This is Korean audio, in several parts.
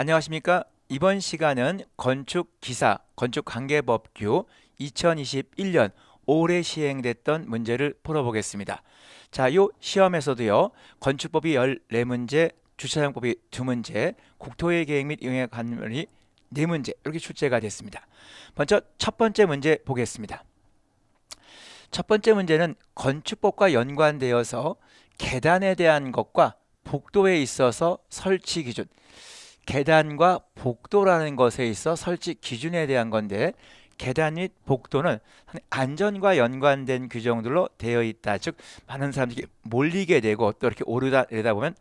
안녕하십니까? 이번 시간은 건축기사, 건축관계법규 2021년 올해 시행됐던 문제를 풀어보겠습니다. 자, 요 시험에서도요, 건축법이 14문제, 주차장법이 2문제, 국토의 계획 및 이용의 관리 4문제, 이렇게 출제가 됐습니다. 먼저 첫 번째 문제 보겠습니다. 첫 번째 문제는 건축법과 연관되어서 계단에 대한 것과 복도에 있어서 설치 기준, 계단과 복도라는 것에 있어 설치 기준에 대한 건데, 계단 및 복도는 안전과 연관된 규정들로 되어 있다. 즉 많은 사람들이 몰리게 되고 또 이렇게 오르다 내리다 보면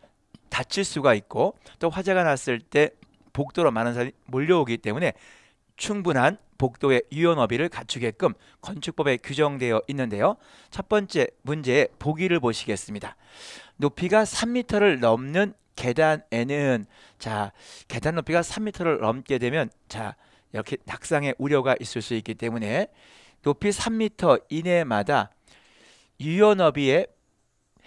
다칠 수가 있고, 또 화재가 났을 때 복도로 많은 사람이 몰려오기 때문에 충분한 복도의 유연어비를 갖추게끔 건축법에 규정되어 있는데요. 첫 번째 문제의 보기를 보시겠습니다. 높이가 3m를 넘는 계단에는, 자, 계단 높이가 3m를 넘게 되면, 자, 이렇게 낙상의 우려가 있을 수 있기 때문에 높이 3m 이내마다 유연어비에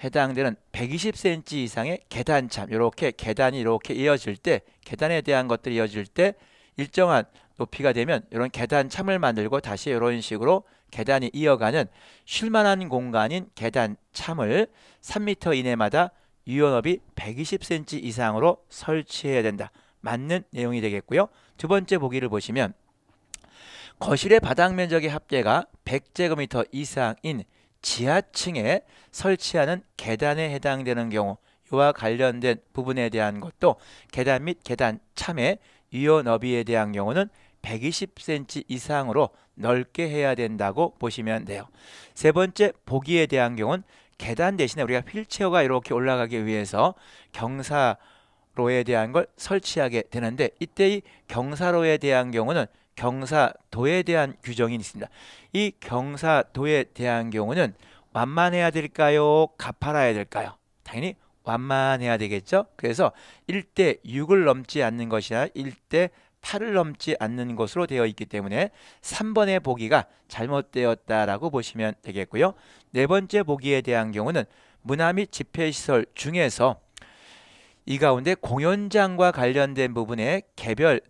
해당되는 120cm 이상의 계단참, 이렇게 계단이 이렇게 이어질 때, 계단에 대한 것들이 이어질 때 일정한 높이가 되면 이런 계단참을 만들고 다시 이런 식으로 계단이 이어가는 쉴만한 공간인 계단참을 3m 이내마다 유연업이 120cm 이상으로 설치해야 된다. 맞는 내용이 되겠고요. 두 번째 보기를 보시면 거실의 바닥 면적의 합계가 100제곱미터 이상인 지하층에 설치하는 계단에 해당되는 경우, 이와 관련된 부분에 대한 것도 계단 및 계단 참의 유연너비에 대한 경우는 120cm 이상으로 넓게 해야 된다고 보시면 돼요. 세 번째 보기에 대한 경우는 계단 대신에 우리가 휠체어가 이렇게 올라가기 위해서 경사로에 대한 걸 설치하게 되는데, 이때 이 경사로에 대한 경우는 경사도에 대한 규정이 있습니다. 이 경사도에 대한 경우는 완만해야 될까요? 가파라야 될까요? 당연히 완만해야 되겠죠. 그래서 1대 6을 넘지 않는 것이나 1대 8을 넘지 않는 것으로 되어 있기 때문에 3번의 보기가 잘못되었다라고 보시면 되겠고요. 네 번째 보기에 대한 경우는 문화 및 집회시설 중에서 이 가운데 공연장과 관련된 부분에 개별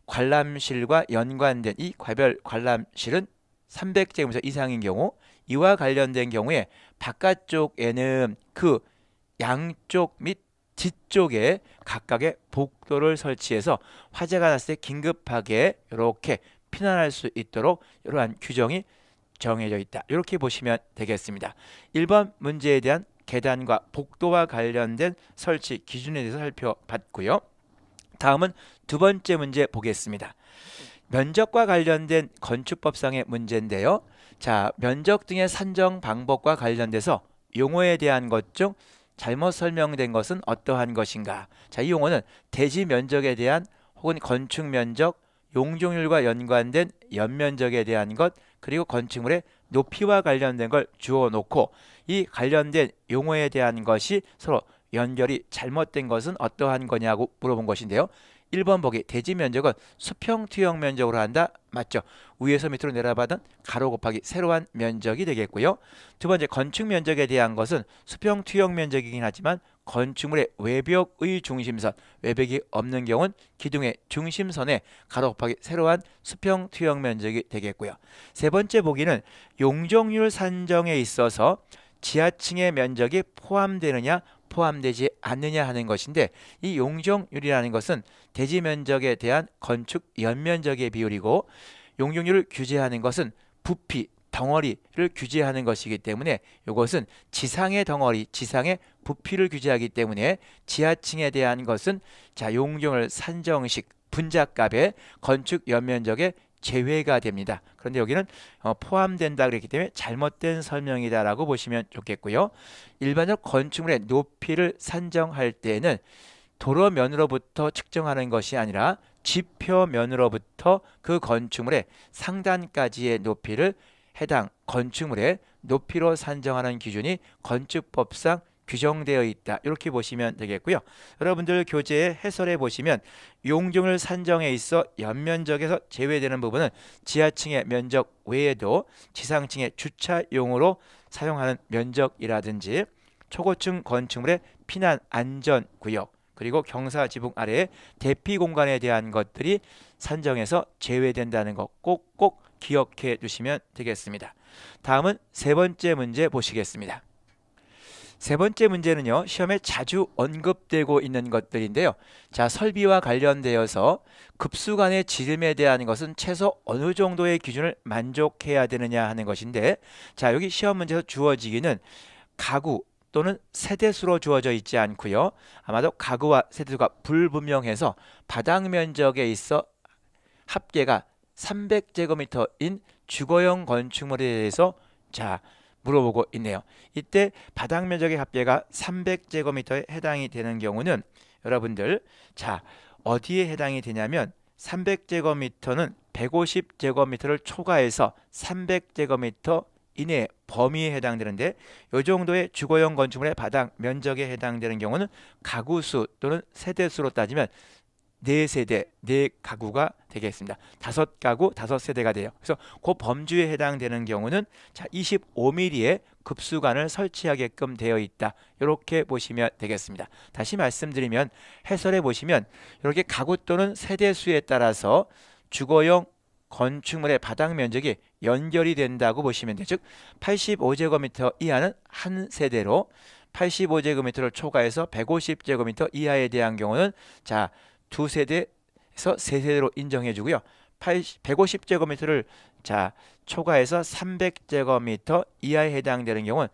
관람실과 연관된 이 개별 관람실은 300제곱미터 이상인 경우, 이와 관련된 경우에 바깥쪽에는 그 양쪽 및 뒤쪽에 각각의 복도를 설치해서 화재가 났을 때 긴급하게 이렇게 피난할 수 있도록 이러한 규정이 정해져 있다. 이렇게 보시면 되겠습니다. 1번 문제에 대한 계단과 복도와 관련된 설치 기준에 대해서 살펴봤고요. 다음은 두 번째 문제 보겠습니다. 면적과 관련된 건축법상의 문제인데요. 자, 면적 등의 산정 방법과 관련돼서 용어에 대한 것 중 잘못 설명된 것은 어떠한 것인가? 자, 이 용어는 대지 면적에 대한 혹은 건축 면적, 용적률과 연관된 연면적에 대한 것, 그리고 건축물의 높이와 관련된 걸 주어 놓고 이 관련된 용어에 대한 것이 서로 연결이 잘못된 것은 어떠한 거냐고 물어본 것인데요. 1번 보기, 대지 면적은 수평 투영 면적으로 한다. 맞죠? 위에서 밑으로 내려받은 가로 곱하기 세로한 면적이 되겠고요. 두 번째, 건축 면적에 대한 것은 수평 투영 면적이긴 하지만 건축물의 외벽의 중심선, 외벽이 없는 경우는 기둥의 중심선에 가로 곱하기 세로한 수평 투영 면적이 되겠고요. 세 번째 보기는 용적률 산정에 있어서 지하층의 면적이 포함되느냐 포함되지 않느냐 하는 것인데, 이 용적률이라는 것은 대지 면적에 대한 건축 연면적의 비율이고, 용적률을 규제하는 것은 부피, 덩어리를 규제하는 것이기 때문에 이것은 지상의 덩어리, 지상의 부피를 규제하기 때문에 지하층에 대한 것은 자, 용적률 산정식 분자값의 건축 연면적의 제외가 됩니다. 그런데 여기는 포함된다 그랬기 때문에 잘못된 설명이다라고 보시면 좋겠고요. 일반적으로 건축물의 높이를 산정할 때에는 도로면으로부터 측정하는 것이 아니라 지표면으로부터 그 건축물의 상단까지의 높이를 해당 건축물의 높이로 산정하는 기준이 건축법상 규정되어 있다. 이렇게 보시면 되겠고요. 여러분들 교재에 해설해 보시면 용적률 산정에 있어 연면적에서 제외되는 부분은 지하층의 면적 외에도 지상층의 주차용으로 사용하는 면적이라든지 초고층 건축물의 피난 안전구역, 그 그리고 경사 지붕 아래의 대피 공간에 대한 것들이 산정에서 제외된다는 거 꼭꼭 기억해 두시면 되겠습니다. 다음은 세 번째 문제 보시겠습니다. 세 번째 문제는요, 시험에 자주 언급되고 있는 것들인데요. 자, 설비와 관련되어서 급수관의 지름에 대한 것은 최소 어느 정도의 기준을 만족해야 되느냐 하는 것인데, 자, 여기 시험 문제에서 주어지기는 가구 또는 세대수로 주어져 있지 않고요. 아마도 가구와 세대수가 불분명해서 바닥 면적에 있어 합계가 300제곱미터인 주거용 건축물에 대해서 자, 물어보고 있네요. 이때 바닥 면적의 합계가 300제곱미터에 해당이 되는 경우는 여러분들 자, 어디에 해당이 되냐면 300제곱미터는 150제곱미터를 초과해서 300제곱미터 이내 범위에 해당되는데, 이 정도의 주거용 건축물의 바닥 면적에 해당되는 경우는 가구수 또는 세대수로 따지면 4세대, 4가구가 되겠습니다. 5가구, 5세대가 돼요. 그래서 그 범주에 해당되는 경우는 자, 25mm의 급수관을 설치하게끔 되어 있다. 이렇게 보시면 되겠습니다. 다시 말씀드리면 해설해 보시면 이렇게 가구 또는 세대수에 따라서 주거용 건축물의 바닥 면적이 연결이 된다고 보시면 돼요. 즉 85제곱미터 이하는 한 세대로 85제곱미터를 초과해서 150제곱미터 이하에 대한 경우는 자, 2세대에서 3세대로 인정해 주고요. 150제곱미터를 자, 초과해서 300제곱미터 이하에 해당되는 경우는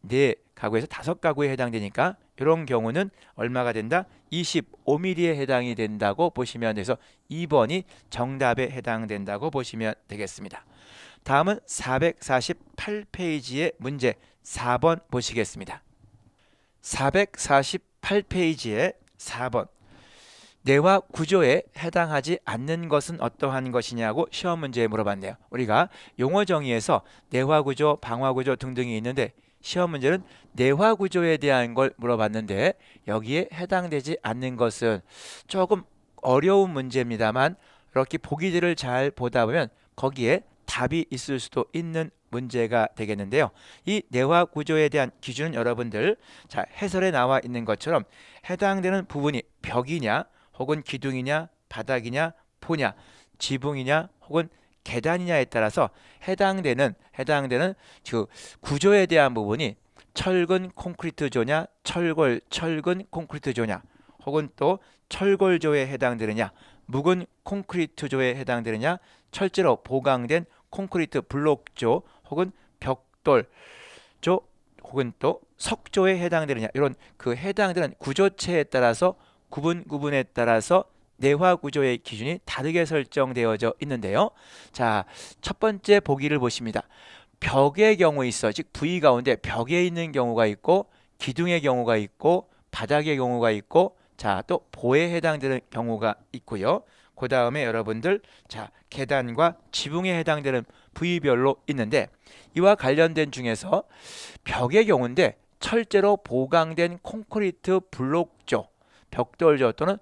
4가구에서 5가구에 해당되니까 이런 경우는 얼마가 된다? 25mm에 해당이 된다고 보시면 돼서 2번이 정답에 해당된다고 보시면 되겠습니다. 다음은 448페이지의 문제 4번 보시겠습니다. 448페이지의 4번. 내화 구조에 해당하지 않는 것은 어떠한 것이냐고 시험 문제에 물어봤네요. 우리가 용어 정의에서 내화 구조, 방화 구조 등등이 있는데 시험 문제는 내화 구조에 대한 걸 물어봤는데 여기에 해당되지 않는 것은 조금 어려운 문제입니다만 이렇게 보기들을 잘 보다 보면 거기에 답이 있을 수도 있는 문제가 되겠는데요. 이 내화 구조에 대한 기준은 여러분들 자, 해설에 나와 있는 것처럼 해당되는 부분이 벽이냐 혹은 기둥이냐 바닥이냐 포냐 지붕이냐 혹은 계단이냐에 따라서 해당되는 그 구조에 대한 부분이 철근 콘크리트조냐 철근 콘크리트조냐 혹은 또 철골조에 해당되느냐 묵은 콘크리트조에 해당되느냐 철제로 보강된 콘크리트 블록조 혹은 벽돌조 혹은 또 석조에 해당되느냐 이런 그 해당되는 구조체에 따라서 구분에 따라서 내화 구조의 기준이 다르게 설정되어져 있는데요. 자, 첫 번째 보기를 보십니다. 벽의 경우 있어. 즉 V 가운데 벽에 있는 경우가 있고 기둥의 경우가 있고 바닥의 경우가 있고 자, 또 보에 해당되는 경우가 있고요. 그 다음에 여러분들 자, 계단과 지붕에 해당되는 부위별로 있는데 이와 관련된 중에서 벽의 경우인데 철제로 보강된 콘크리트 블록조 벽돌조 또는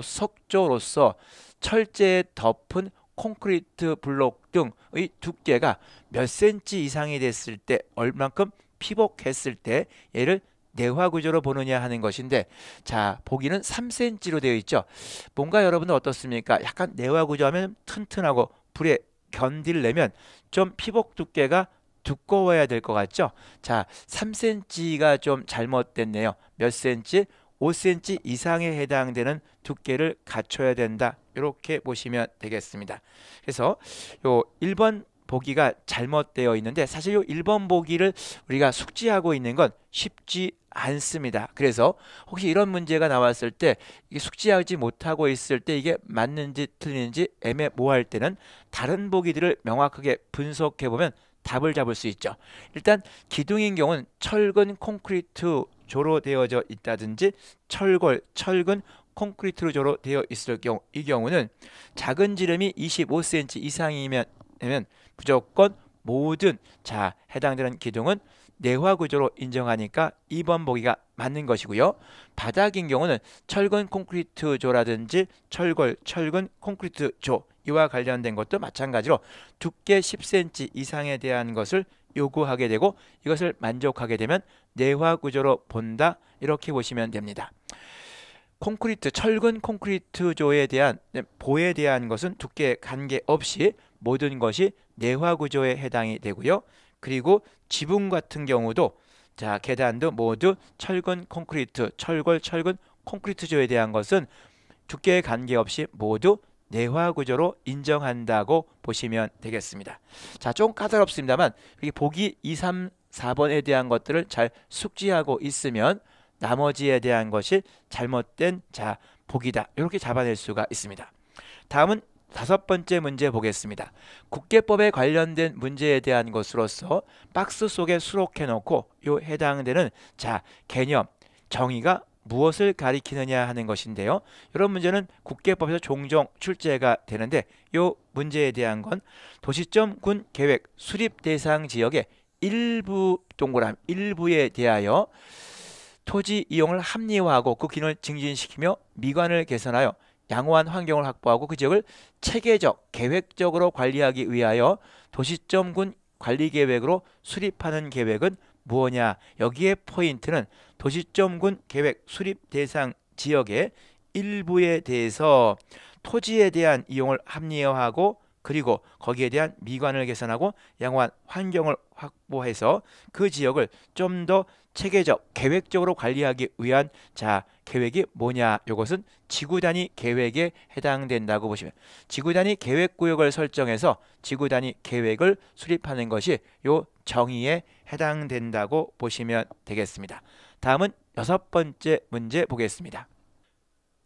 석조로서 철제에 덮은 콘크리트 블록 등의 두께가 몇 센치 이상이 됐을 때 얼만큼 피복했을 때 얘를 내화 구조로 보느냐 하는 것인데 자, 보기는 3cm로 되어 있죠. 뭔가 여러분들 어떻습니까? 약간 내화 구조하면 튼튼하고 불에 견딜려면 좀 피복 두께가 두꺼워야 될 것 같죠? 자, 3cm가 좀 잘못됐네요. 몇 cm? 5cm 이상에 해당되는 두께를 갖춰야 된다. 이렇게 보시면 되겠습니다. 그래서 요 1번 보기가 잘못되어 있는데 사실 요 1번 보기를 우리가 숙지하고 있는 건 쉽지 않습니다. 그래서 혹시 이런 문제가 나왔을 때 이게 숙지하지 못하고 있을 때 이게 맞는지 틀리는지 애매모호할 때는 다른 보기들을 명확하게 분석해 보면 답을 잡을 수 있죠. 일단 기둥인 경우는 철근 콘크리트 조로 되어져 있다든지 철근 콘크리트로 조로 되어 있을 경우 이 경우는 작은 지름이 25cm 이상이면 무조건 모든 자, 해당되는 기둥은 내화 구조로 인정하니까 2번 보기가 맞는 것이고요. 바닥인 경우는 철근 콘크리트 조라든지 철근 콘크리트 조 이와 관련된 것도 마찬가지로 두께 10cm 이상에 대한 것을 요구하게 되고 이것을 만족하게 되면 내화 구조로 본다 이렇게 보시면 됩니다. 콘크리트, 철근 콘크리트조에 대한 보에 대한 것은 두께 관계없이 모든 것이 내화 구조에 해당이 되고요. 그리고 지붕 같은 경우도 자, 계단도 모두 철근 콘크리트, 철근 콘크리트조에 대한 것은 두께에 관계없이 모두 내화 구조로 인정한다고 보시면 되겠습니다. 자, 좀 까다롭습니다만 보기 2, 3, 4번에 대한 것들을 잘 숙지하고 있으면 나머지에 대한 것이 잘못된 자, 보기다. 이렇게 잡아낼 수가 있습니다. 다음은 5번째 문제 보겠습니다. 국계법에 관련된 문제에 대한 것으로서 박스 속에 수록해 놓고 요 해당되는 자, 개념, 정의가 무엇을 가리키느냐 하는 것인데요. 이런 문제는 국계법에서 종종 출제가 되는데 이 문제에 대한 건 도시점 군 계획 수립 대상 지역의 일부 동그라미 일부에 대하여 토지 이용을 합리화하고 그 기능을 증진시키며 미관을 개선하여 양호한 환경을 확보하고 그 지역을 체계적, 계획적으로 관리하기 위하여 도시점 군 관리 계획으로 수립하는 계획은 무엇냐? 여기에 포인트는 도시점 군 계획 수립 대상 지역의 일부에 대해서 토지에 대한 이용을 합리화하고 그리고 거기에 대한 미관을 개선하고 양호한 환경을 확보해서 그 지역을 좀 더 체계적, 계획적으로 관리하기 위한 자, 계획이 뭐냐? 이것은 지구 단위 계획에 해당된다고 보시면 지구 단위 계획 구역을 설정해서 지구 단위 계획을 수립하는 것이 요 정의에 해당된다고 보시면 되겠습니다. 다음은 6번째 문제 보겠습니다.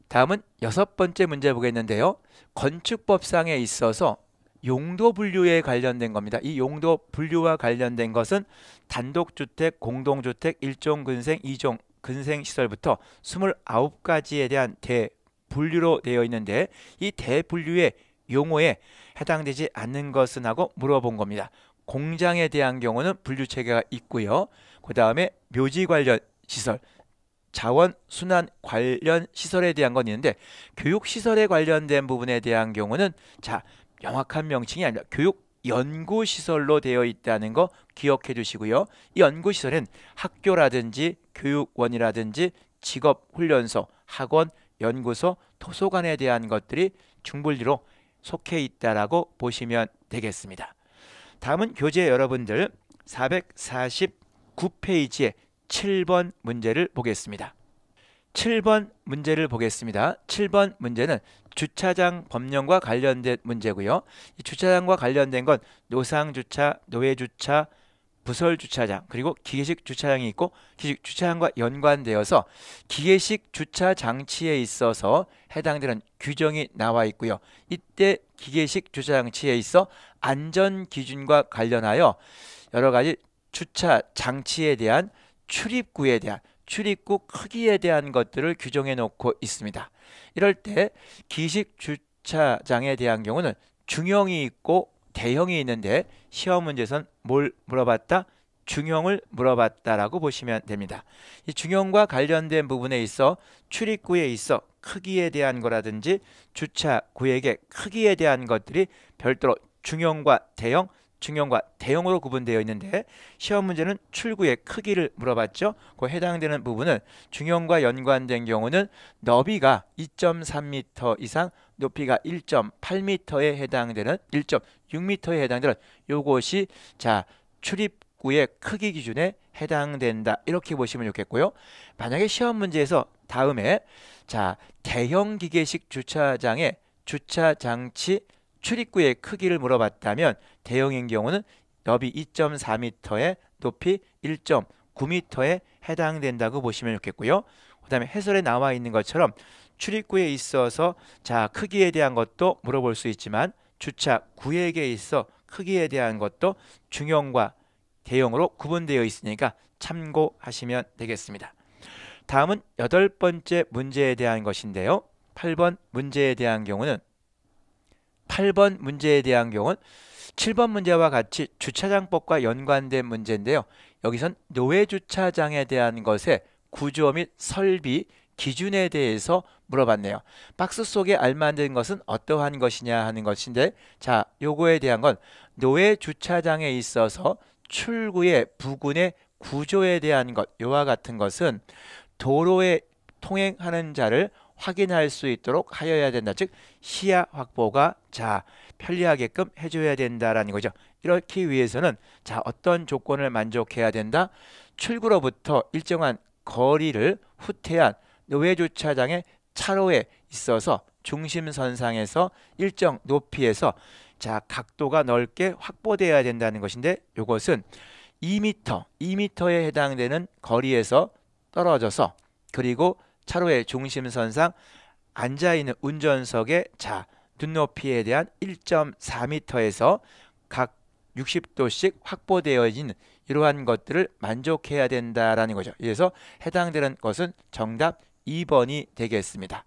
다음은 6번째 문제 보겠는데요. 건축법상에 있어서 용도 분류에 관련된 겁니다. 이 용도 분류와 관련된 것은 단독주택, 공동주택, 1종 근생, 2종 근생 시설부터 29가지에 대한 대분류로 되어 있는데 이 대분류의 용어에 해당되지 않는 것은 하고 물어본 겁니다. 공장에 대한 경우는 분류 체계가 있고요. 그 다음에 묘지 관련 시설, 자원 순환 관련 시설에 대한 건 있는데 교육 시설에 관련된 부분에 대한 경우는 자, 명확한 명칭이 아니라 교육 연구시설로 되어 있다는 거 기억해 주시고요. 이 연구시설은 학교라든지 교육원이라든지 직업훈련소, 학원, 연구소, 도서관에 대한 것들이 중분리로 속해 있다라고 보시면 되겠습니다. 다음은 교재 여러분들 449페이지에 7번 문제를 보겠습니다. 7번 문제를 보겠습니다. 7번 문제는 주차장 법령과 관련된 문제고요. 이 주차장과 관련된 건 노상주차, 노예주차, 부설주차장 그리고 기계식 주차장이 있고 기계식 주차장과 연관되어서 기계식 주차 장치에 있어서 해당되는 규정이 나와 있고요. 이때 기계식 주차 장치에 있어 안전기준과 관련하여 여러 가지 주차 장치에 대한 출입구에 대한 출입구 크기에 대한 것들을 규정해 놓고 있습니다. 이럴 때 기식 주차장에 대한 경우는 중형이 있고 대형이 있는데 시험 문제에선 뭘 물어봤다? 중형을 물어봤다라고 보시면 됩니다. 이 중형과 관련된 부분에 있어 출입구에 있어 크기에 대한 거라든지 주차 구역의 크기에 대한 것들이 별도로 중형과 대형, 중형과 대형으로 구분되어 있는데 시험 문제는 출구의 크기를 물어봤죠. 그 해당되는 부분은 중형과 연관된 경우는 너비가 2.3m 이상, 높이가 1.8m에 해당되는 1.6m에 해당되는 요것이 자 출입구의 크기 기준에 해당된다. 이렇게 보시면 좋겠고요. 만약에 시험 문제에서 다음에 자 대형 기계식 주차장의 주차 장치 출입구의 크기를 물어봤다면 대형인 경우는 너비 2.4m에 높이 1.9m에 해당된다고 보시면 좋겠고요. 그 다음에 해설에 나와 있는 것처럼 출입구에 있어서 자 크기에 대한 것도 물어볼 수 있지만 주차 구역에 있어 크기에 대한 것도 중형과 대형으로 구분되어 있으니까 참고하시면 되겠습니다. 다음은 8번째 문제에 대한 것인데요. 8번 문제에 대한 경우는 7번 문제와 같이 주차장법과 연관된 문제인데요. 여기선 노예주차장에 대한 것의 구조 및 설비, 기준에 대해서 물어봤네요. 박스 속에 알맞은 것은 어떠한 것이냐 하는 것인데 자, 요거에 대한 건 노예주차장에 있어서 출구의 부근의 구조에 대한 것, 요와 같은 것은 도로의 통행하는 자를 확인할 수 있도록 하여야 된다. 즉 시야 확보가 편리하게끔 해줘야 된다라는 거죠. 이렇기 위해서는 어떤 조건을 만족해야 된다? 출구로부터 일정한 거리를 후퇴한 노회주차장의 차로에 있어서 중심선상에서 일정 높이에서 각도가 넓게 확보되어야 된다는 것인데, 이것은 2m에 해당되는 거리에서 떨어져서, 그리고 차로의 중심선상 앉아있는 운전석의 눈높이에 대한 1.4m에서 각 60도씩 확보되어진 이러한 것들을 만족해야 된다라는 거죠. 그래서 해당되는 것은 정답 2번이 되겠습니다.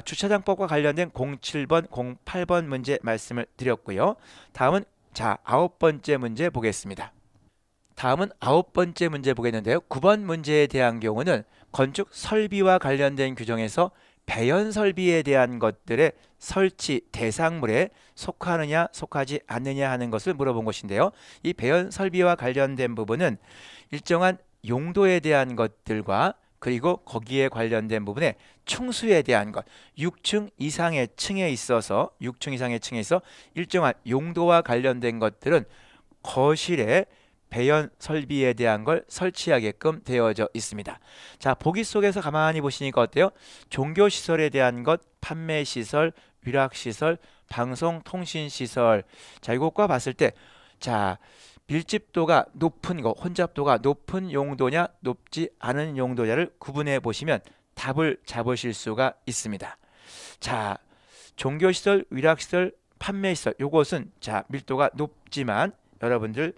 주차장법과 관련된 07번, 08번 문제 말씀을 드렸고요. 다음은 9번째 문제 보겠습니다. 다음은 9번째 문제 보겠는데요. 9번 문제에 대한 경우는 건축 설비와 관련된 규정에서 배연 설비에 대한 것들의 설치 대상물에 속하느냐 속하지 않느냐 하는 것을 물어본 것인데요. 이 배연 설비와 관련된 부분은 일정한 용도에 대한 것들과, 그리고 거기에 관련된 부분에 층수에 대한 것, 6층 이상의 층에 있어서 일정한 용도와 관련된 것들은 거실에 배연 설비에 대한 걸 설치하게끔 되어져 있습니다. 보기 속에서 가만히 보시니까 어때요? 종교시설에 대한 것, 판매시설, 위락시설, 방송통신시설. 이것과 봤을 때 밀집도가 높은 거, 혼잡도가 높은 용도냐 높지 않은 용도냐를 구분해 보시면 답을 잡으실 수가 있습니다. 종교시설, 위락시설, 판매시설, 요것은 밀도가 높지만, 여러분들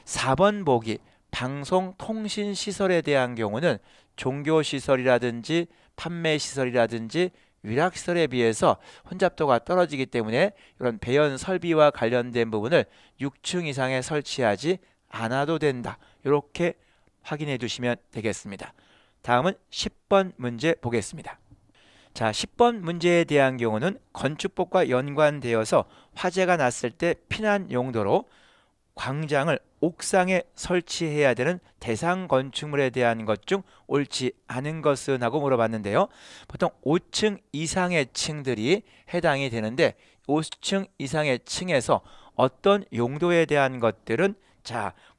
4번 보기 방송통신시설에 대한 경우는 종교시설이라든지 판매시설이라든지 위락시설에 비해서 혼잡도가 떨어지기 때문에 이런 배연 설비와 관련된 부분을 6층 이상에 설치하지 않아도 된다. 이렇게 확인해 두시면 되겠습니다. 다음은 10번 문제 보겠습니다. 10번 문제에 대한 경우는 건축법과 연관되어서 화재가 났을 때 피난 용도로 광장을 옥상에 설치해야 되는 대상 건축물에 대한 것 중 옳지 않은 것은 하고 물어봤는데요. 보통 5층 이상의 층들이 해당이 되는데, 5층 이상의 층에서 어떤 용도에 대한 것들은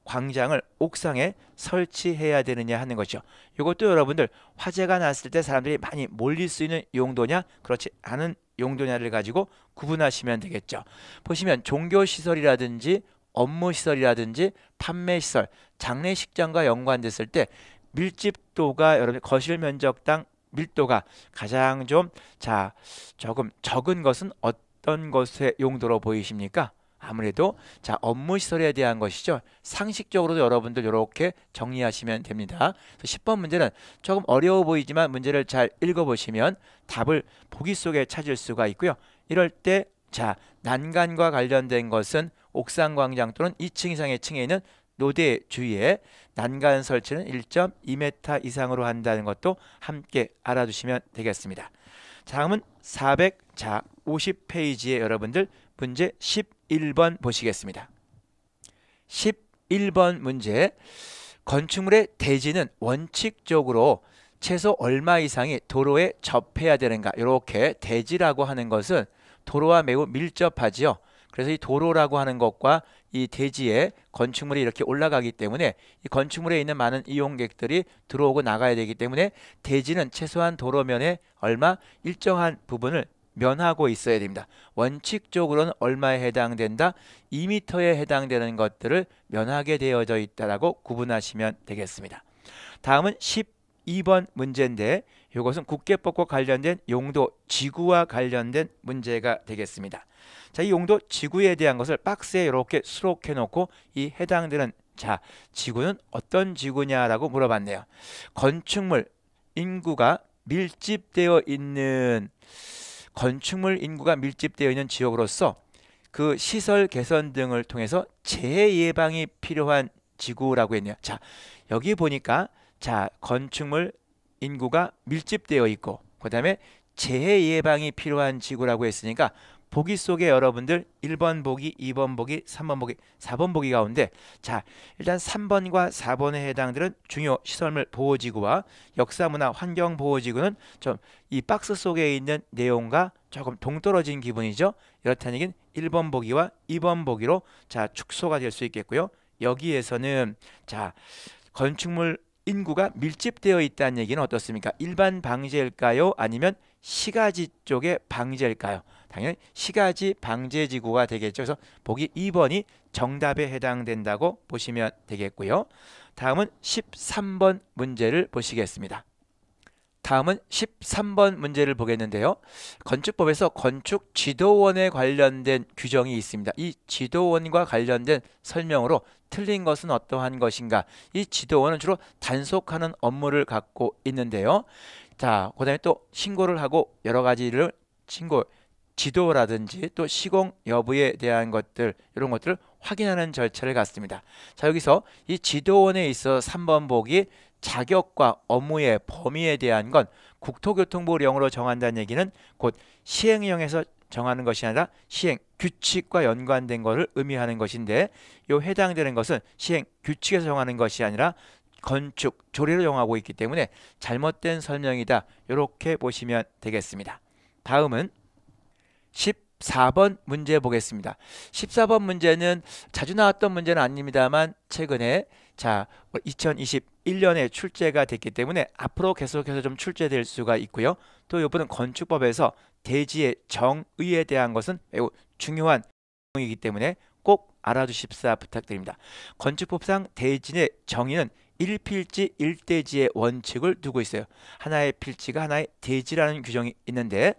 광장을 옥상에 설치해야 되느냐 하는 거죠. 이것도 여러분들 화재가 났을 때 사람들이 많이 몰릴 수 있는 용도냐 그렇지 않은 용도냐를 가지고 구분하시면 되겠죠. 보시면 종교시설이라든지 업무시설이라든지 판매시설, 장례식장과 연관됐을 때 밀집도가, 여러분 거실 면적당 밀도가 가장 조금 적은 것은 어떤 것의 용도로 보이십니까? 아무래도 업무시설에 대한 것이죠. 상식적으로도 여러분들 이렇게 정리하시면 됩니다. 10번 문제는 조금 어려워 보이지만 문제를 잘 읽어보시면 답을 보기 속에 찾을 수가 있고요. 이럴 때 난간과 관련된 것은 옥상 광장 또는 2층 이상의 층에 있는 노대 주위에 난간 설치는 1.2m 이상으로 한다는 것도 함께 알아두시면 되겠습니다. 다음은 450페이지에 여러분들 문제 11번 보시겠습니다. 11번 문제, 건축물의 대지는 원칙적으로 최소 얼마 이상이 도로에 접해야 되는가? 이렇게 대지라고 하는 것은 도로와 매우 밀접하지요. 그래서 이 도로라고 하는 것과 이 대지에 건축물이 이렇게 올라가기 때문에 이 건축물에 있는 많은 이용객들이 들어오고 나가야 되기 때문에 대지는 최소한 도로면에 얼마 일정한 부분을 면하고 있어야 됩니다. 원칙적으로는 얼마에 해당된다? 2m에 해당되는 것들을 면하게 되어져 있다라고 구분하시면 되겠습니다. 다음은 12번 문제인데, 이것은 국계법과 관련된 용도 지구와 관련된 문제가 되겠습니다. 이 용도 지구에 대한 것을 박스에 이렇게 수록해 놓고 이 해당되는 지구는 어떤 지구냐라고 물어봤네요. 건축물 인구가 밀집되어 있는 지역으로서 그 시설 개선 등을 통해서 재해 예방이 필요한 지구라고 했네요. 여기 보니까 건축물 인구가 밀집되어 있고, 그 다음에 재해 예방이 필요한 지구라고 했으니까 보기 속에 여러분들 1번 보기, 2번 보기, 3번 보기, 4번 보기 가운데 자, 일단 3번과 4번에 해당되는 중요 시설물 보호지구와 역사문화 환경보호지구는 좀 이 박스 속에 있는 내용과 조금 동떨어진 기분이죠. 이렇다는 얘기는 1번 보기와 2번 보기로 자, 축소가 될 수 있겠고요. 여기에서는 자, 건축물 인구가 밀집되어 있다는 얘기는 어떻습니까? 일반 방제일까요? 아니면 시가지 쪽의 방제일까요? 당연히 시가지 방제지구가 되겠죠. 그래서 보기 2번이 정답에 해당된다고 보시면 되겠고요. 다음은 13번 문제를 보시겠습니다. 다음은 13번 문제를 보겠는데요. 건축법에서 건축 지도원에 관련된 규정이 있습니다. 이 지도원과 관련된 설명으로 틀린 것은 어떠한 것인가? 이 지도원은 주로 단속하는 업무를 갖고 있는데요. 자, 그다음에 또 신고를 하고 여러 가지를 지도라든지 또 시공 여부에 대한 것들 이런 것들을 확인하는 절차를 갖습니다. 자, 여기서 이 지도원에 있어 3번 보기 자격과 업무의 범위에 대한 건 국토교통부령으로 정한다는 얘기는 곧 시행령에서 정하는 것이 아니라 시행 규칙과 연관된 것을 의미하는 것인데 요 해당되는 것은 시행 규칙에서 정하는 것이 아니라 건축 조례로 정하고 있기 때문에 잘못된 설명이다. 이렇게 보시면 되겠습니다. 다음은 14번 문제 보겠습니다. 14번 문제는 자주 나왔던 문제는 아닙니다만 최근에 자 2021년에 출제가 됐기 때문에 앞으로 계속해서 좀 출제될 수가 있고요. 또 이번은 건축법에서 대지의 정의에 대한 것은 매우 중요한 내용이기 때문에 꼭 알아두십사 부탁드립니다. 건축법상 대지의 정의는 1필지 1대지의 원칙을 두고 있어요. 하나의 필지가 하나의 대지라는 규정이 있는데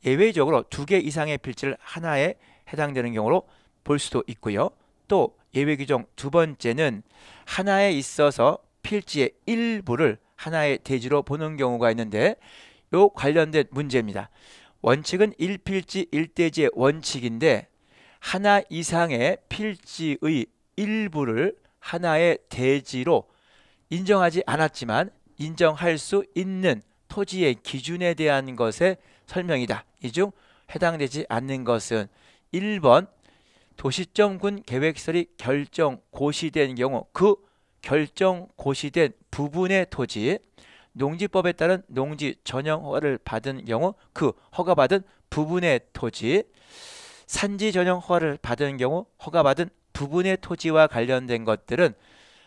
예외적으로 2개 이상의 필지를 하나에 해당되는 경우로 볼 수도 있고요. 또 예외 규정 두 번째는 하나에 있어서 필지의 일부를 하나의 대지로 보는 경우가 있는데 요 관련된 문제입니다. 원칙은 1필지 1대지의 원칙인데 하나 이상의 필지의 일부를 하나의 대지로 인정하지 않았지만 인정할 수 있는 토지의 기준에 대한 것의 설명이다. 이 중 해당되지 않는 것은 1번 도시정군 계획설이 결정 고시된 경우 그 결정 고시된 부분의 토지, 농지법에 따른 농지 전용 허가를 받은 경우 그 허가받은 부분의 토지, 산지 전용 허가를 받은 경우 허가받은 부분의 토지와 관련된 것들은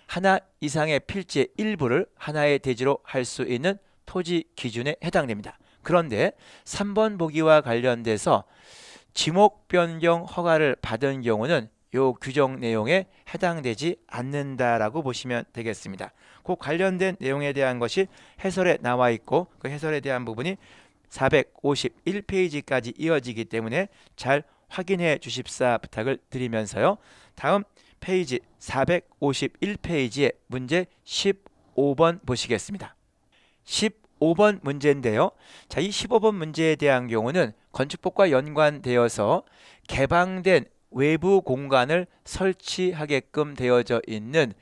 하나 이상의 필지의 일부를 하나의 대지로 할 수 있는 토지 기준에 해당됩니다. 그런데 3번 보기와 관련돼서 지목 변경 허가를 받은 경우는 이 규정 내용에 해당되지 않는다라고 보시면 되겠습니다. 그 관련된 내용에 대한 것이 해설에 나와 있고 그 해설에 대한 부분이 451페이지까지 이어지기 때문에 잘 확인해 주십사 부탁을 드리면서요. 다음 페이지 451페이지의 문제 15번 보시겠습니다. 15번 문제인데요. 자, 이 15번 문제에 대한 경우는 건축법과 연관되어서 개방된 외부 공간을 설치하게끔 되어져 있는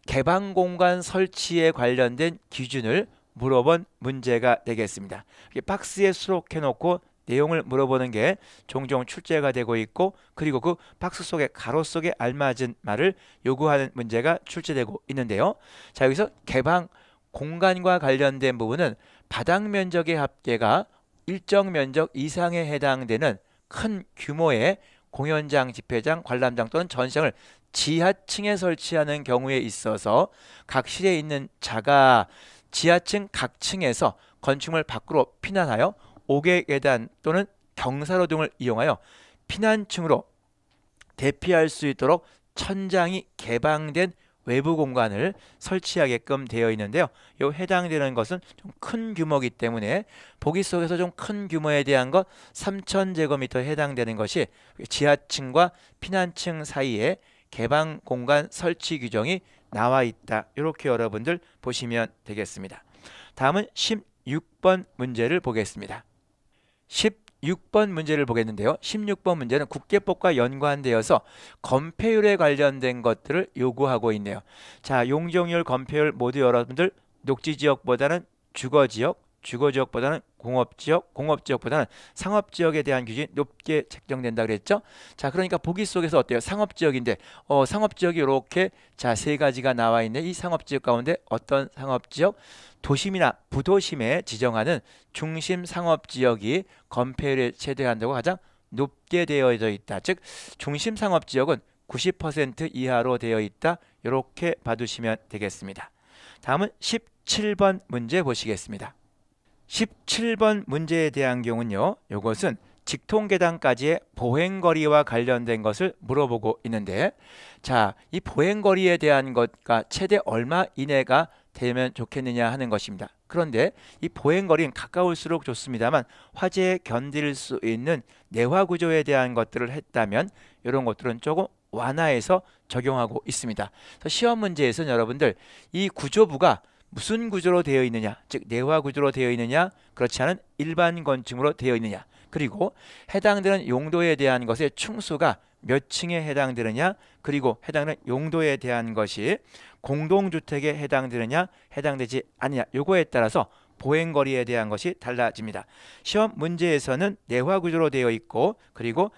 개방 공간 설치에 관련된 기준을 물어본 문제가 되겠습니다. 박스에 수록해 놓고 내용을 물어보는 게 종종 출제가 되고 있고 그리고 그 박스 속에 가로 속에 알맞은 말을 요구하는 문제가 출제되고 있는데요. 자, 여기서 개방 공간과 관련된 부분은 바닥 면적의 합계가 일정 면적 이상에 해당되는 큰 규모의 공연장, 집회장, 관람장 또는 전시장을 지하층에 설치하는 경우에 있어서 각 실에 있는 자가 지하층 각 층에서 건축물 밖으로 피난하여 5개 계단 또는 경사로 등을 이용하여 피난층으로 대피할 수 있도록 천장이 개방된 외부 공간을 설치하게끔 되어 있는데요. 이 해당되는 것은 좀 큰 규모이기 때문에 보기 속에서 좀 큰 규모에 대한 것 3,000제곱미터에 해당되는 것이 지하층과 피난층 사이에 개방 공간 설치 규정이 나와 있다. 이렇게 여러분들 보시면 되겠습니다. 다음은 16번 문제를 보겠습니다. 16번 문제를 보겠는데요. 16번 문제는 국계법과 연관되어서 건폐율에 관련된 것들을 요구하고 있네요. 자, 용적률, 건폐율 모두 여러분들 녹지지역보다는 주거지역, 주거지역보다는 공업지역, 공업지역보다는 상업지역에 대한 규제가 높게 책정된다 그랬죠. 자, 그러니까 보기 속에서 어때요? 상업지역인데 상업지역이 이렇게 자, 세 가지가 나와 있는 이 상업지역 가운데 어떤 상업지역? 도심이나 부도심에 지정하는 중심 상업지역이 건폐율에 최대한도가 가장 높게 되어져 있다. 즉 중심 상업지역은 90% 이하로 되어 있다. 이렇게 봐두시면 되겠습니다. 다음은 17번 문제 보시겠습니다. 17번 문제에 대한 경우는요. 이것은 직통계단까지의 보행거리와 관련된 것을 물어보고 있는데 자, 이 보행거리에 대한 것과 최대 얼마 이내가 되면 좋겠느냐 하는 것입니다. 그런데 이 보행거리는 가까울수록 좋습니다만 화재에 견딜 수 있는 내화구조에 대한 것들을 했다면 이런 것들은 조금 완화해서 적용하고 있습니다. 그래서 시험 문제에서는 여러분들 이 구조부가 무슨 구조로 되어 있느냐, 즉 내화 구조로 되어 있느냐, 그렇지 않은 일반 건축으로 되어 있느냐, 그리고 해당되는 용도에 대한 것의 층수가 몇 층에 해당되느냐, 그리고 해당되는 용도에 대한 것이 공동주택에 해당되느냐, 해당되지 않느냐, 요거에 따라서 보행거리에 대한 것이 달라집니다. 시험 문제에서는 내화 구조로 되어 있고 그리고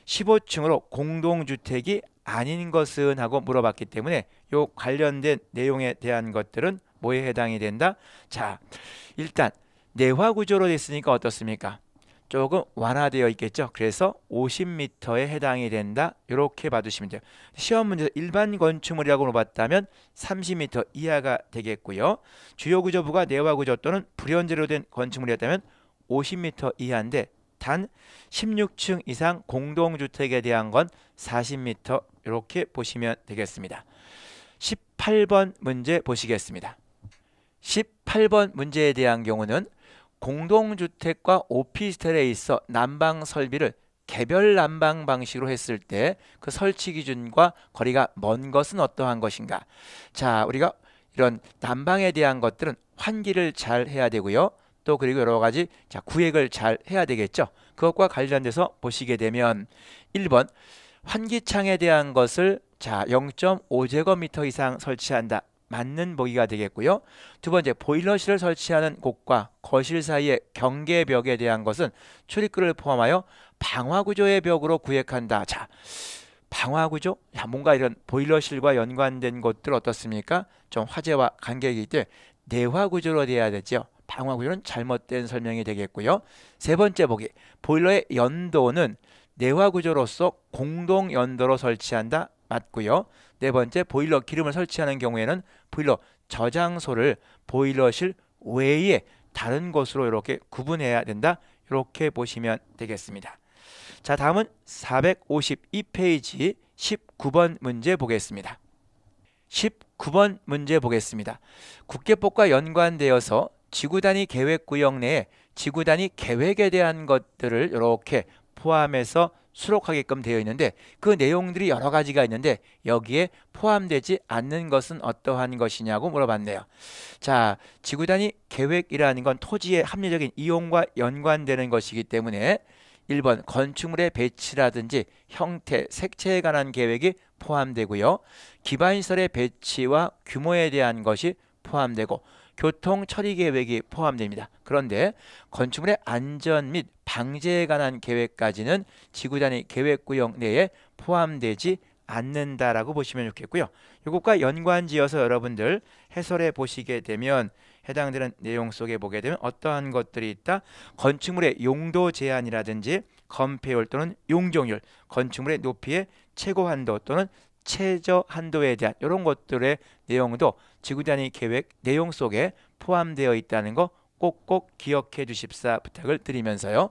15층으로 공동주택이 아닌 것은 하고 물어봤기 때문에 요 관련된 내용에 대한 것들은 뭐에 해당이 된다? 자, 일단 내화 구조로 됐으니까 어떻습니까? 조금 완화되어 있겠죠. 그래서 50m에 해당이 된다. 이렇게 봐두시면 돼요. 시험 문제에서 일반 건축물이라고 물어봤다면 30m 이하가 되겠고요. 주요 구조부가 내화 구조 또는 불연제로 된 건축물이었다면 50m 이하인데 단 16층 이상 공동주택에 대한 건 40m 이렇게 보시면 되겠습니다. 18번 문제 보시겠습니다. 18번 문제에 대한 경우는 공동주택과 오피스텔에 있어 난방 설비를 개별 난방 방식으로 했을 때 그 설치 기준과 거리가 먼 것은 어떠한 것인가? 자, 우리가 이런 난방에 대한 것들은 환기를 잘 해야 되고요. 또 그리고 여러 가지 자, 구획을 잘 해야 되겠죠. 그것과 관련돼서 보시게 되면 1번 환기창에 대한 것을 자 0.5제곱미터 이상 설치한다. 맞는 보기가 되겠고요. 두 번째 보일러실을 설치하는 곳과 거실 사이의 경계벽에 대한 것은 출입구를 포함하여 방화구조의 벽으로 구획한다. 자, 방화구조? 자, 뭔가 이런 보일러실과 연관된 것들 어떻습니까? 좀 화재와 관계이기 때문에 내화구조로 돼야 되죠. 방화구조는 잘못된 설명이 되겠고요. 세 번째 보기 보일러의 연도는 내화구조로서 공동연도로 설치한다. 맞고요. 네 번째 보일러 기름을 설치하는 경우에는 보일러 저장소를 보일러실 외에 다른 곳으로 이렇게 구분해야 된다. 이렇게 보시면 되겠습니다. 자, 다음은 452페이지 19번 문제 보겠습니다. 19번 문제 보겠습니다. 국계법과 연관되어서 지구단위 계획구역 내에 지구단위 계획에 대한 것들을 이렇게 포함해서 수록하게끔 되어 있는데 그 내용들이 여러 가지가 있는데 여기에 포함되지 않는 것은 어떠한 것이냐고 물어봤네요. 자, 지구단위 계획이라는 건 토지의 합리적인 이용과 연관되는 것이기 때문에 1번 건축물의 배치라든지 형태, 색채에 관한 계획이 포함되고요. 기반시설의 배치와 규모에 대한 것이 포함되고 교통 처리 계획이 포함됩니다. 그런데 건축물의 안전 및 방제에 관한 계획까지는 지구단위 계획구역 내에 포함되지 않는다라고 보시면 좋겠고요. 이것과 연관지어서 여러분들 해설해 보시게 되면 해당되는 내용 속에 보게 되면 어떠한 것들이 있다? 건축물의 용도 제한이라든지 건폐율 또는 용적률, 건축물의 높이의 최고 한도 또는 최저 한도에 대한 이런 것들의 내용도 지구단위 계획 내용 속에 포함되어 있다는 거 꼭꼭 기억해 주십사 부탁을 드리면서요.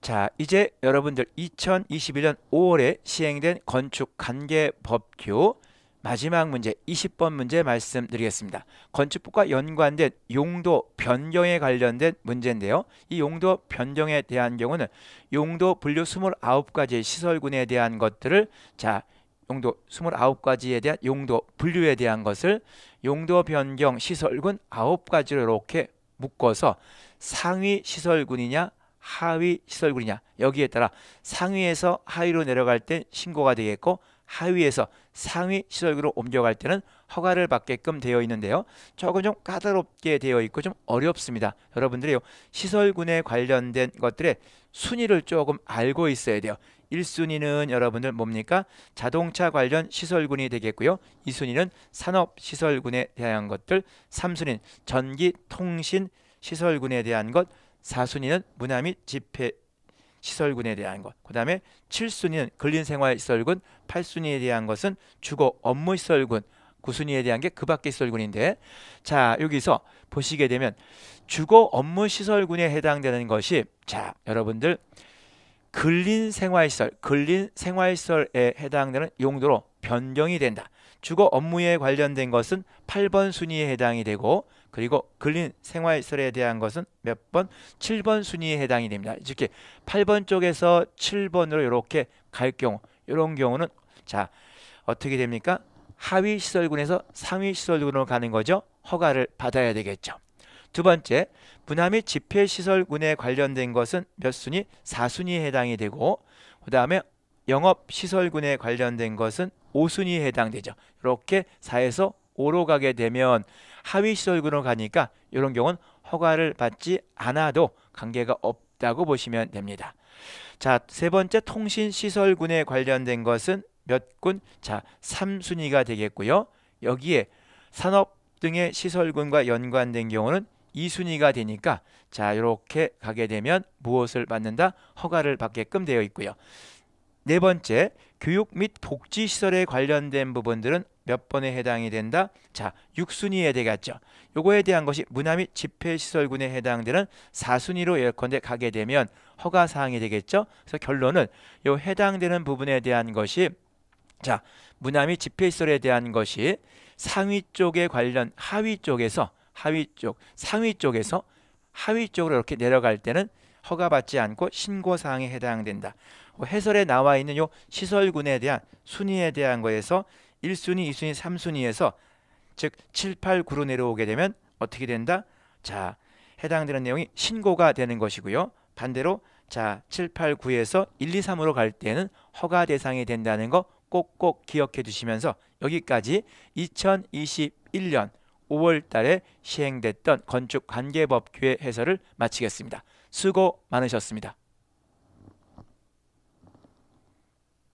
자, 이제 여러분들 2021년 5월에 시행된 건축관계법규 마지막 문제 20번 문제 말씀드리겠습니다. 건축법과 연관된 용도 변경에 관련된 문제인데요. 이 용도 변경에 대한 경우는 용도 분류 29가지의 시설군에 대한 것들을 자 용도 29가지에 대한 용도 분류에 대한 것을 용도 변경 시설군 9가지로 이렇게 묶어서 상위 시설군이냐 하위 시설군이냐 여기에 따라 상위에서 하위로 내려갈 때 신고가 되겠고 하위에서 상위 시설군으로 옮겨갈 때는 허가를 받게끔 되어 있는데요. 조금 좀 까다롭게 되어 있고 좀 어렵습니다. 여러분들이 시설군에 관련된 것들의 순위를 조금 알고 있어야 돼요. 1순위는 여러분들 뭡니까? 자동차 관련 시설군이 되겠고요. 2순위는 산업시설군에 대한 것들, 3순위는 전기, 통신, 시설군에 대한 것, 4순위는 문화 및 집회 시설군에 대한 것, 그 다음에 7순위는 근린생활시설군, 8순위에 대한 것은 주거 업무시설군, 9순위에 대한 게 그 밖의 시설군인데, 자 여기서 보시게 되면 주거 업무시설군에 해당되는 것이, 자 여러분들 근린생활시설, 근린생활시설에 해당되는 용도로 변경이 된다. 주거 업무에 관련된 것은 8번 순위에 해당이 되고, 그리고 근린생활시설에 대한 것은 몇 번? 7번 순위에 해당이 됩니다. 이렇게 8번 쪽에서 7번으로 이렇게 갈 경우, 이런 경우는 자 어떻게 됩니까? 하위 시설군에서 상위 시설군으로 가는 거죠. 허가를 받아야 되겠죠. 두 번째, 문화 및 집회시설군에 관련된 것은 몇 순위? 4순위에 해당이 되고, 그 다음에 영업시설군에 관련된 것은 5순위에 해당되죠. 이렇게 4에서 5로 가게 되면 하위시설군으로 가니까 이런 경우는 허가를 받지 않아도 관계가 없다고 보시면 됩니다. 자, 세 번째, 통신시설군에 관련된 것은 몇 군? 자, 3순위가 되겠고요. 여기에 산업 등의 시설군과 연관된 경우는 2순위가 되니까, 자 이렇게 가게 되면 무엇을 받는다? 허가를 받게끔 되어 있고요. 네 번째, 교육 및 복지시설에 관련된 부분들은 몇 번에 해당이 된다? 자 6순위에 되겠죠. 요거에 대한 것이 문화 및 집회시설군에 해당되는 4순위로 예컨대 가게 되면 허가사항이 되겠죠. 그래서 결론은 요 해당되는 부분에 대한 것이, 자 문화 및 집회시설에 대한 것이 상위 쪽에 관련 하위 쪽에서 상위 쪽에서 하위 쪽으로 이렇게 내려갈 때는 허가받지 않고 신고사항에 해당된다. 해설에 나와 있는 요 시설군에 대한 순위에 대한 거에서 1순위, 2순위, 3순위에서 즉 7, 8, 9로 내려오게 되면 어떻게 된다? 자 해당되는 내용이 신고가 되는 것이고요. 반대로 자 7, 8, 9에서 1, 2, 3으로 갈 때는 허가 대상이 된다는 거 꼭꼭 기억해 두시면서 여기까지 2021년 5월 달에 시행됐던 건축관계법규의 해설을 마치겠습니다. 수고 많으셨습니다.